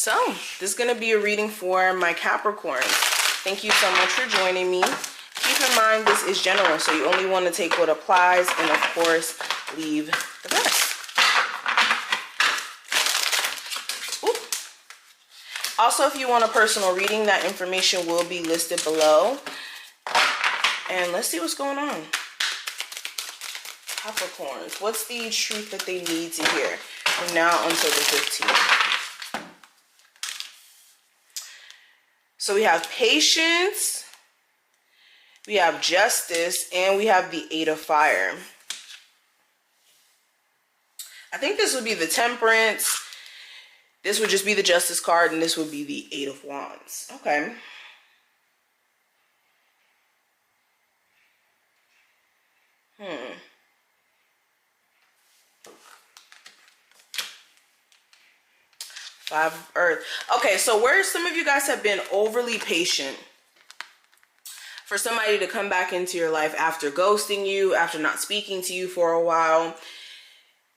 So this is going to be a reading for my Capricorn. Thank you so much for joining me. Keep in mind this is general, so you only want to take what applies and of course leave the rest. Also, if you want a personal reading, that information will be listed below. And let's see what's going on. Capricorns, what's the truth that they need to hear from now until the 15th? So we have patience, we have justice, and we have the 8 of fire. I think this would be the temperance. This would just be the Justice card, and this would be the 8 of Wands. Okay. Five of Earth. Okay, so where some of you guys have been overly patient for somebody to come back into your life after ghosting you, after not speaking to you for a while,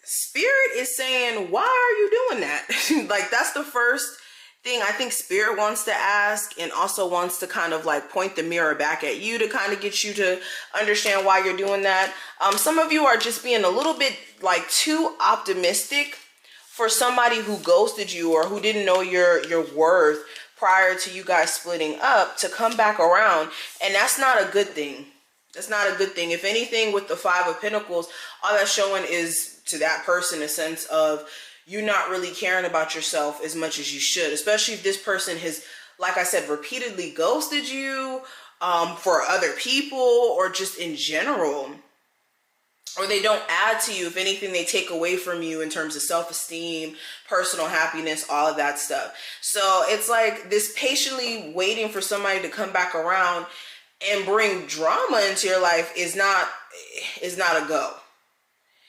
Spirit is saying, why are you doing that? Like, that's the first thing I think Spirit wants to ask, and also wants to kind of like point the mirror back at you to kind of get you to understand why you're doing that. Some of you are just being a little bit like too optimistic for somebody who ghosted you or who didn't know your worth prior to you guys splitting up to come back around, and that's not a good thing. That's not a good thing. If anything, with the 5 of Pentacles, all that's showing is to that person a sense of you not really caring about yourself as much as you should, especially if this person has, like I said, repeatedly ghosted you for other people or just in general, or they don't add to you. If anything, they take away from you in terms of self-esteem, personal happiness, all of that stuff. So it's like this patiently waiting for somebody to come back around and bring drama into your life is not a go.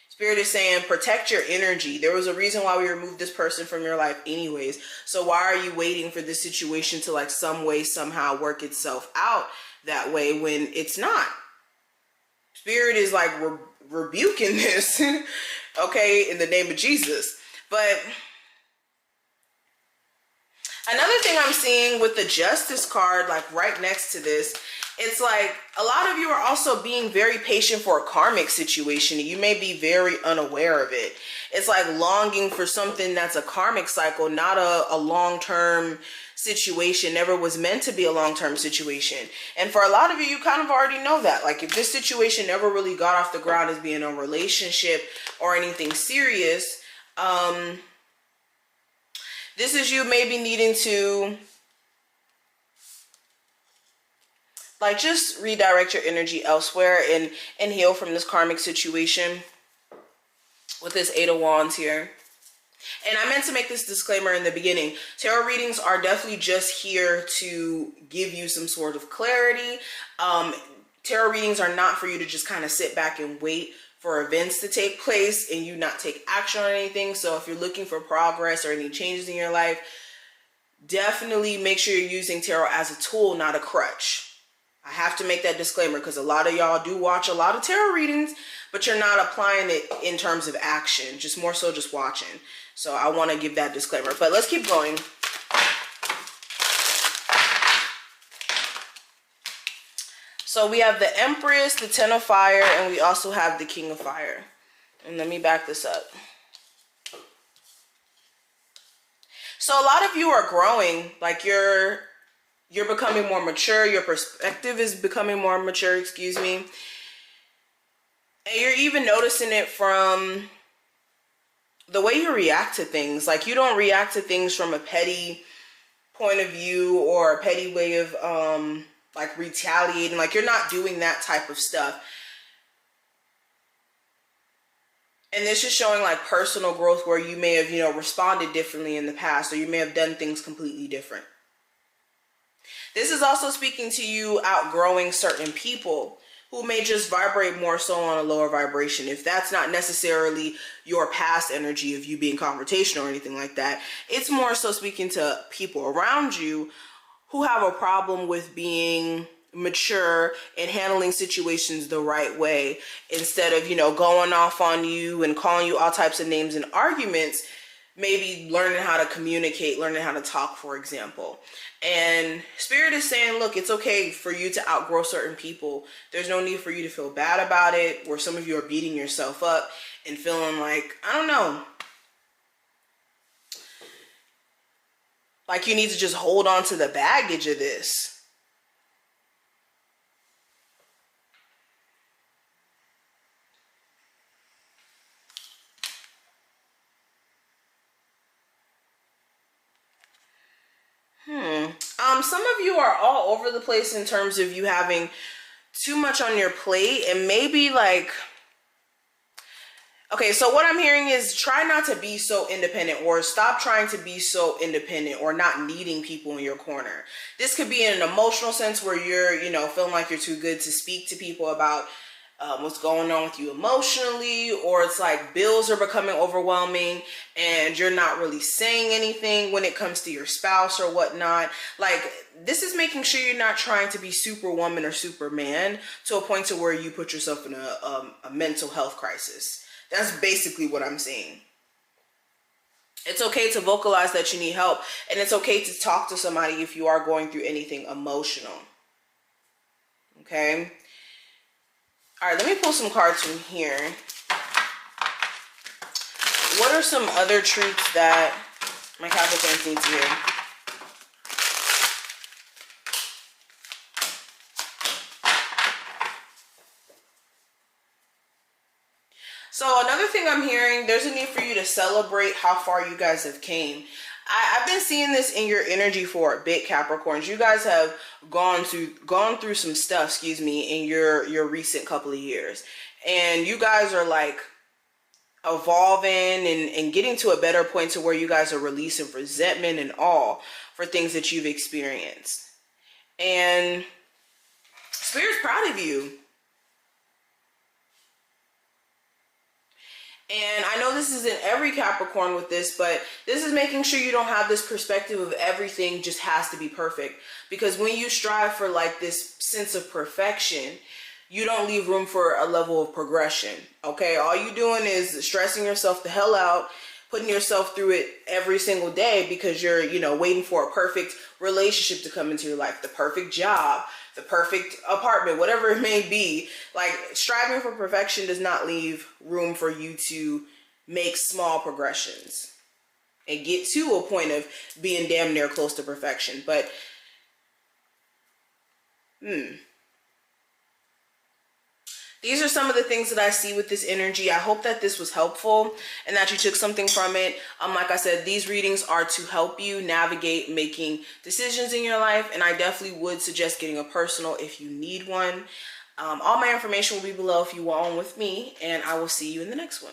Spirit is saying protect your energy. There was a reason why we removed this person from your life anyways. So why are you waiting for this situation to like some way, somehow work itself out that way when it's not? Spirit is like rebuking this, okay, in the name of Jesus. But another thing I'm seeing with the Justice card, like right next to this, it's like a lot of you are also being very patient for a karmic situation. You may be very unaware of it. It's like longing for something that's a karmic cycle, not a long-term situation. Never was meant to be a long-term situation. And for a lot of you, you kind of already know that. Like if this situation never really got off the ground as being a relationship or anything serious, this is you maybe needing to like just redirect your energy elsewhere and heal from this karmic situation with this 8 of Wands here. And I meant to make this disclaimer in the beginning. Tarot readings are definitely just here to give you some sort of clarity. Tarot readings are not for you to just kind of sit back and wait for events to take place and you not take action on anything. So if you're looking for progress or any changes in your life, definitely make sure you're using tarot as a tool, not a crutch. I have to make that disclaimer because a lot of y'all do watch a lot of tarot readings, but you're not applying it in terms of action, just more so just watching. So I want to give that disclaimer, but let's keep going. So we have the Empress, the 10 of Fire, and we also have the King of Fire. And let me back this up. So a lot of you are growing, like you're becoming more mature. Your perspective is becoming more mature, excuse me. And you're even noticing it from the way you react to things. Like you don't react to things from a petty point of view or a petty way of like retaliating. Like you're not doing that type of stuff. And this is showing like personal growth where you may have, you know, responded differently in the past, or you may have done things completely different. This is also speaking to you outgrowing certain people who may just vibrate more so on a lower vibration. If that's not necessarily your past energy of you being confrontational or anything like that, it's more so speaking to people around you who have a problem with being mature and handling situations the right way, instead of, you know, going off on you and calling you all types of names and arguments. maybe learning how to communicate, learning how to talk, for example. And Spirit is saying, look, it's okay for you to outgrow certain people. There's no need for you to feel bad about it, where some of you are beating yourself up and feeling like, I don't know, like you need to just hold on to the baggage of this. Some of you are all over the place in terms of you having too much on your plate, and maybe like, okay, so what I'm hearing is try not to be so independent, or stop trying to be so independent, or not needing people in your corner. This could be in an emotional sense where you're, you know, feeling like you're too good to speak to people about what's going on with you emotionally, or it's like bills are becoming overwhelming and you're not really saying anything when it comes to your spouse or whatnot. Like, this is making sure you're not trying to be superwoman or superman to a point to where you put yourself in a mental health crisis. That's basically what I'm seeing. It's okay to vocalize that you need help, and it's okay to talk to somebody if you are going through anything emotional. Okay? All right, let me pull some cards from here. What are some other truths that my Capricorns need to hear? So another thing I'm hearing, there's a need for you to celebrate how far you guys have came. I've been seeing this in your energy for a bit, Capricorns. You guys have gone through some stuff, in your recent couple of years. And you guys are like evolving and getting to a better point to where you guys are releasing resentment and all for things that you've experienced. And Spirit's proud of you. And I know this isn't every Capricorn with this, but this is making sure you don't have this perspective of everything just has to be perfect. Because when you strive for like this sense of perfection, you don't leave room for a level of progression. Okay, all you doing is stressing yourself the hell out, putting yourself through it every single day because you're, you know, waiting for a perfect relationship to come into your life, the perfect job, the perfect apartment, whatever it may be. Like, striving for perfection does not leave room for you to make small progressions and get to a point of being damn near close to perfection. But these are some of the things that I see with this energy. I hope that this was helpful and that you took something from it. Like I said, these readings are to help you navigate making decisions in your life, and I definitely would suggest getting a personal if you need one. All my information will be below if you want one with me, and I will see you in the next one.